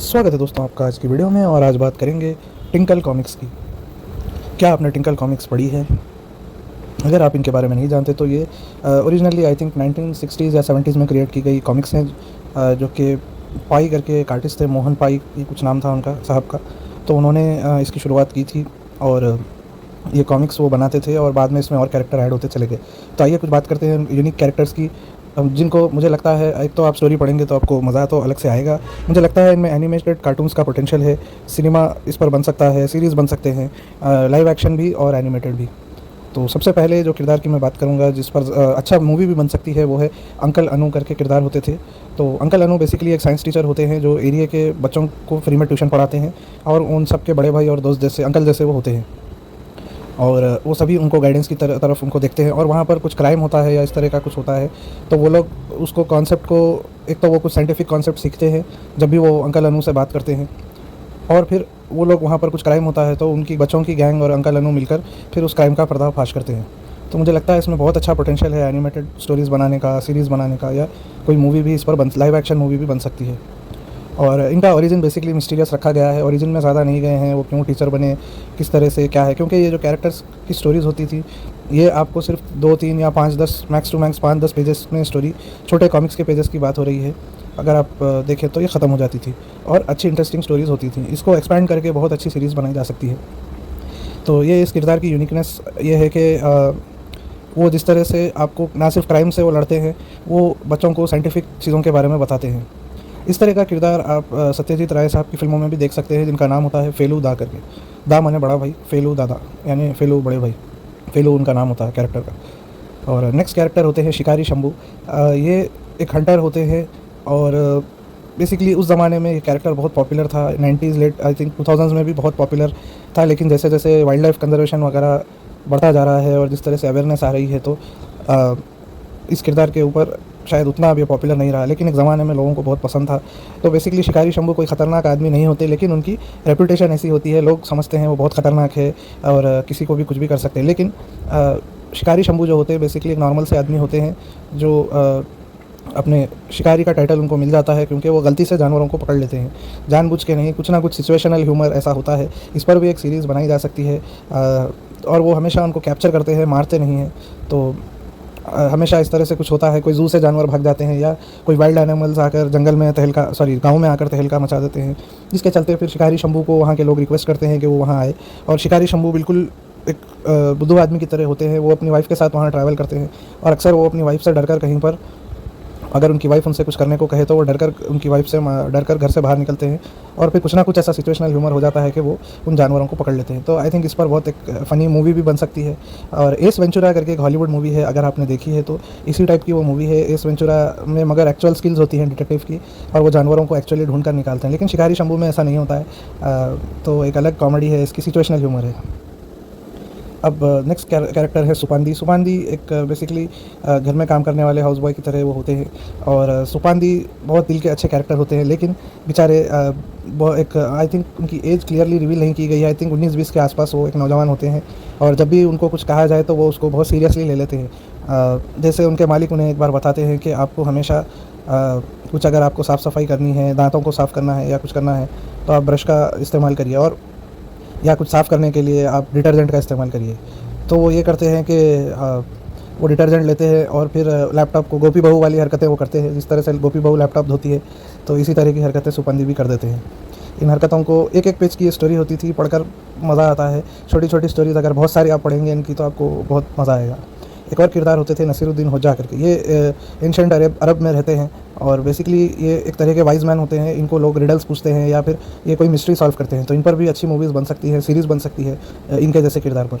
स्वागत है दोस्तों आपका आज की वीडियो में। और आज बात करेंगे टिंकल कॉमिक्स की। क्या आपने टिंकल कॉमिक्स पढ़ी है? अगर आप इनके बारे में नहीं जानते तो ये ओरिजिनली आई थिंक 1960s या 70s में क्रिएट की गई कॉमिक्स हैं, जो कि पाई करके एक आर्टिस्ट थे, मोहन पाई ये कुछ नाम था उनका साहब का। तो उन्होंने इसकी शुरुआत की थी और ये कॉमिक्स वो बनाते थे और बाद में इसमें और कैरेक्टर ऐड होते चले गए। तो आइए कुछ बात करते हैं यूनिक कैरेक्टर्स की, जिनको मुझे लगता है, एक तो आप स्टोरी पढ़ेंगे तो आपको मज़ा तो अलग से आएगा। मुझे लगता है इनमें एनिमेटेड कार्टून्स का पोटेंशियल है, सिनेमा इस पर बन सकता है, सीरीज़ बन सकते हैं, लाइव एक्शन भी और एनिमेटेड भी। तो सबसे पहले जो किरदार की मैं बात करूंगा जिस पर अच्छा मूवी भी बन सकती है वो है अंकल अनु करके किरदार होते थे। तो अंकल अनु बेसिकली एक साइंस टीचर होते हैं जो एरिया के बच्चों को फ्री में ट्यूशन पढ़ाते हैं और उन सब के बड़े भाई और दोस्त जैसे अंकल जैसे वो होते हैं और वो सभी उनको गाइडेंस की तरफ उनको देखते हैं। और वहाँ पर कुछ क्राइम होता है या इस तरह का कुछ होता है तो वो लोग उसको कॉन्सेप्ट को, एक तो वो कुछ साइंटिफिक कॉन्सेप्ट सीखते हैं जब भी वो अंकल अनु से बात करते हैं, और फिर वो लोग वहाँ पर कुछ क्राइम होता है तो उनकी बच्चों की गैंग और अंकल अनु मिलकर फिर उस क्राइम का पर्दाफाश करते हैं। तो मुझे लगता है इसमें बहुत अच्छा पोटेंशियल है एनिमेटेड स्टोरीज़ बनाने का, सीरीज़ बनाने का, या कोई मूवी भी इस पर लाइव एक्शन मूवी भी बन सकती है। और इनका ओरिजिन बेसिकली मिस्टीरियस रखा गया है, ओरिजिन में ज़्यादा नहीं गए हैं, वो क्यों टीचर बने, किस तरह से क्या है, क्योंकि ये जो कैरेक्टर्स की स्टोरीज़ होती थी ये आपको सिर्फ 2-3 या 5-10 मैक्स टू मैक्स 5-10 पेजेस में स्टोरी, छोटे कॉमिक्स के पेजेस की बात हो रही है, अगर आप देखें तो ये ख़त्म हो जाती थी और अच्छी इंटरेस्टिंग स्टोरीज़ होती थी। इसको एक्सपैंड करके बहुत अच्छी सीरीज़ बनाई जा सकती है। तो ये इस किरदार की यूनिकनेस ये है कि वो जिस तरह से आपको ना सिर्फ क्राइम से वो लड़ते हैं, वो बच्चों को साइंटिफिक चीज़ों के बारे में बताते हैं। इस तरह का किरदार आप सत्यजीत राय साहब की फ़िल्मों में भी देख सकते हैं, जिनका नाम होता है फेलू दा करके। दा माने बड़ा भाई, फेलू दादा यानी फेलू बड़े भाई, फेलू उनका नाम होता है कैरेक्टर का। और नेक्स्ट कैरेक्टर होते हैं शिकारी शंभू। ये एक हंटर होते हैं और बेसिकली उस ज़माने में ये कैरेक्टर बहुत पॉपुलर था, 90s late I think 2000s में भी बहुत पॉपुलर था। लेकिन जैसे जैसे वाइल्ड लाइफ कंजर्वेशन वगैरह बढ़ता जा रहा है और जिस तरह से अवेयरनेस आ रही है तो इस किरदार के ऊपर शायद उतना अब ये पॉपुलर नहीं रहा, लेकिन एक ज़माने में लोगों को बहुत पसंद था। तो बेसिकली शिकारी शंभू कोई ख़तरनाक आदमी नहीं होते, लेकिन उनकी रेपुटेशन ऐसी होती है, लोग समझते हैं वो बहुत ख़तरनाक है और किसी को भी कुछ भी कर सकते हैं। लेकिन शिकारी शंभू जो होते हैं बेसिकली एक नॉर्मल से आदमी होते हैं जो अपने शिकारी का टाइटल उनको मिल जाता है क्योंकि वो गलती से जानवरों को पकड़ लेते हैं, जानबूझ के नहीं, कुछ ना कुछ सिचुएशनल ह्यूमर ऐसा होता है। इस पर भी एक सीरीज़ बनाई जा सकती है और वो हमेशा उनको कैप्चर करते हैं, मारते नहीं हैं। तो हमेशा इस तरह से कुछ होता है, कोई ज़ू से जानवर भाग जाते हैं या कोई वाइल्ड एनिमल्स आकर जंगल में गाँव में आकर तहलका मचा देते हैं, जिसके चलते फिर शिकारी शंभू को वहाँ के लोग रिक्वेस्ट करते हैं कि वो वहाँ आए। और शिकारी शंभू बिल्कुल एक बुद्धू आदमी की तरह होते हैं, वो अपनी वाइफ़ के साथ वहाँ ट्रैवल करते हैं और अक्सर वो अपनी वाइफ़ से डरकर कहीं पर, अगर उनकी वाइफ़ उनसे कुछ करने को कहे तो वो डरकर उनकी वाइफ़ से डरकर घर से बाहर निकलते हैं और फिर कुछ ना कुछ ऐसा सिचुएशनल ह्यूमर हो जाता है कि वो उन जानवरों को पकड़ लेते हैं। तो आई थिंक इस पर बहुत एक फ़नी मूवी भी बन सकती है। और एस वेंचुरा करके एक हॉलीवुड मूवी है, अगर आपने देखी है तो इसी टाइप की वो मूवी है एस वेंचुरा में, मगर एक्चुअल स्किल्स होती हैं डिटेक्टिव की और वो जानवरों को एक्चुअली ढूंढ कर निकालते हैं। लेकिन शिकारी शंभू में ऐसा नहीं होता है। तो एक अलग कॉमेडी है, इसकी सिचुएशनल ह्यूमर है। अब नेक्स्ट कैरेक्टर है सुपांदी। सुपांदी एक बेसिकली घर में काम करने वाले हाउस बॉय की तरह वो होते हैं और सुपांदी बहुत दिल के अच्छे कैरेक्टर होते हैं, लेकिन बेचारे एक आई थिंक उनकी एज क्लियरली रिवील नहीं की गई है, आई थिंक 19-20 के आसपास वो एक नौजवान होते हैं और जब भी उनको कुछ कहा जाए तो वो उसको बहुत सीरियसली ले लेते हैं। जैसे उनके मालिक उन्हें एक बार बताते हैं कि आपको हमेशा कुछ, अगर आपको साफ़ सफाई करनी है, दांतों को साफ़ करना है या कुछ करना है तो आप ब्रश का इस्तेमाल करिए, और या कुछ साफ़ करने के लिए आप डिटर्जेंट का इस्तेमाल करिए। तो वो ये करते हैं कि वो डिटर्जेंट लेते हैं और फिर लैपटॉप को, गोपी बहू वाली हरकतें वो करते हैं, जिस तरह से गोपी बहू लैपटॉप धोती है तो इसी तरह की हरकतें सुपंदी भी कर देते हैं। इन हरकतों को एक पेज की स्टोरी होती थी, पढ़कर मज़ा आता है। छोटी छोटी स्टोरीज़ अगर बहुत सारी आप पढ़ेंगे इनकी तो आपको बहुत मज़ा आएगा। एक और किरदार होते थे नसीरुद्दीन होज्जा करके, ये एंशंट अरब में रहते हैं और बेसिकली ये एक तरह के वाइज मैन होते हैं। इनको लोग रिडल्स पूछते हैं या फिर ये कोई मिस्ट्री सॉल्व करते हैं, तो इन पर भी अच्छी मूवीज़ बन सकती है, सीरीज़ बन सकती है इनके जैसे किरदार पर,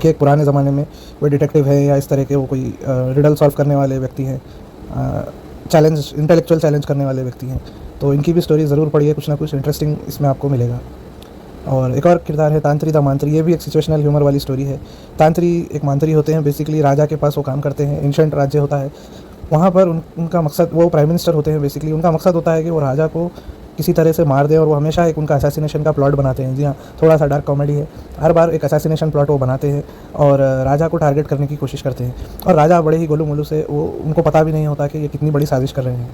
कि एक पुराने ज़माने में कोई डिटेक्टिव है या इस तरह के वो कोई रिडल सॉल्व करने वाले व्यक्ति हैं, इंटेलेक्चुअल चैलेंज करने वाले व्यक्ति हैं। तो इनकी भी स्टोरी ज़रूर पढ़िए, कुछ ना कुछ इंटरेस्टिंग इसमें आपको मिलेगा। और एक और किरदार है तांत्री द मांत्री। ये भी एक सिचुएशनल ह्यूमर वाली स्टोरी है। तांत्री एक मांत्री होते हैं, बेसिकली राजा के पास वो काम करते हैं, एंशंट राज्य होता है वहाँ पर। उनका मकसद, वो प्राइम मिनिस्टर होते हैं बेसिकली, उनका मकसद होता है कि वो राजा को किसी तरह से मार दें और वो हमेशा एक उनका असैसिनेशन का प्लॉट बनाते हैं। जी हाँ, थोड़ा सा डार्क कॉमेडी है, हर बार एक असैसिनेशन प्लॉट वो बनाते हैं और राजा को टारगेट करने की कोशिश करते हैं। और राजा बड़े ही गोलू मोलू से, वो उनको पता भी नहीं होता कि ये कितनी बड़ी साजिश कर रहे हैं।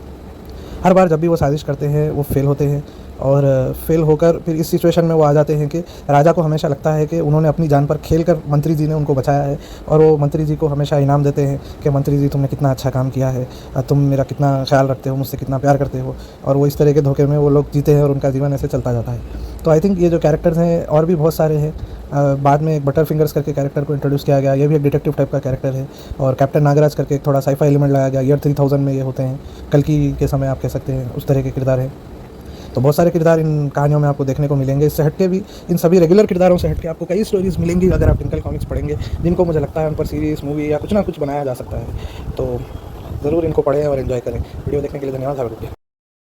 हर बार जब भी वो साजिश करते हैं वो फेल होते हैं और फेल होकर फिर इस सिचुएशन में वो आ जाते हैं कि राजा को हमेशा लगता है कि उन्होंने अपनी जान पर खेल कर मंत्री जी ने उनको बचाया है, और वो मंत्री जी को हमेशा इनाम देते हैं कि मंत्री जी तुमने कितना अच्छा काम किया है, तुम मेरा कितना ख्याल रखते हो, मुझसे कितना प्यार करते हो। और वो इस तरह के धोखे में वो लोग जीते हैं और उनका जीवन ऐसे चलता जाता है। तो आई थिंक ये जो कैरेक्टर्स हैं और भी बहुत सारे हैं। बाद में एक बटर फिंगर्स करके कैरेक्टर को इंट्रोड्यूस किया गया, ये भी एक डिटेक्टिव टाइप का कैरेक्टर है। और कैप्टन नागराज करके एक थोड़ा साईफाई एलिमेंट लगाया गया, ईयर 3000 में ये होते हैं, कल्कि के समय आप कह सकते हैं, उस तरह के किरदार हैं। तो बहुत सारे किरदार इन कहानियों में आपको देखने को मिलेंगे। इससे हटके भी इन सभी रेगुलर किरदारों से हटके आपको कई स्टोरीज़ मिलेंगी अगर आप टिंकल कॉमिक्स पढ़ेंगे, जिनको मुझे लगता है उन पर सीरीज़, मूवी या कुछ ना कुछ बनाया जा सकता है। तो ज़रूर इनको पढ़ें और एंजॉय करें। वीडियो देखने के लिए धन्यवाद। Have a good day.